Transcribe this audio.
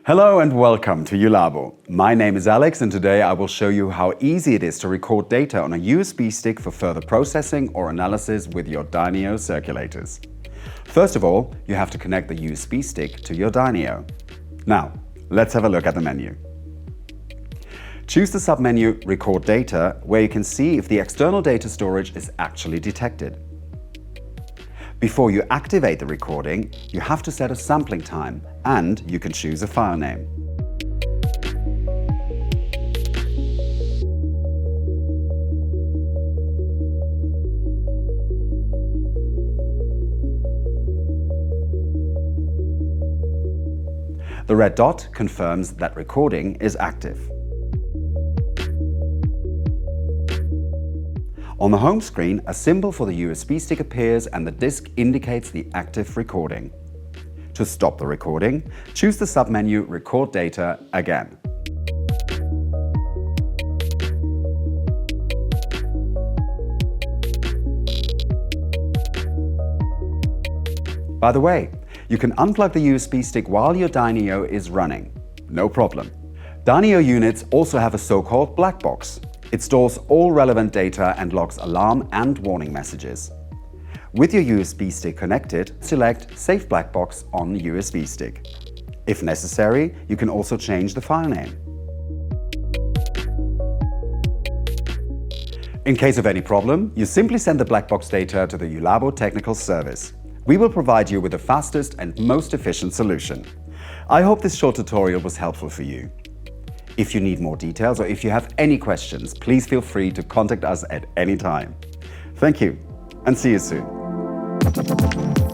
Hello and welcome to JULABO. My name is Alex and today I will show you how easy it is to record data on a USB stick for further processing or analysis with your DYNEO circulators. First of all, you have to connect the USB stick to your DYNEO. Now, let's have a look at the menu. Choose the submenu Record Data, where you can see if the external data storage is actually detected. Before you activate the recording, you have to set a sampling time and you can choose a file name. The red dot confirms that recording is active. On the home screen, a symbol for the USB stick appears and the disk indicates the active recording. To stop the recording, choose the submenu Record Data again. By the way, you can unplug the USB stick while your DYNEO is running. No problem. DYNEO units also have a so-called black box. It stores all relevant data and logs alarm and warning messages. With your USB stick connected, select Save Black Box on the USB stick. If necessary, you can also change the file name. In case of any problem, you simply send the black box data to the JULABO technical service. We will provide you with the fastest and most efficient solution. I hope this short tutorial was helpful for you. If you need more details or if you have any questions, please feel free to contact us at any time. Thank you and see you soon.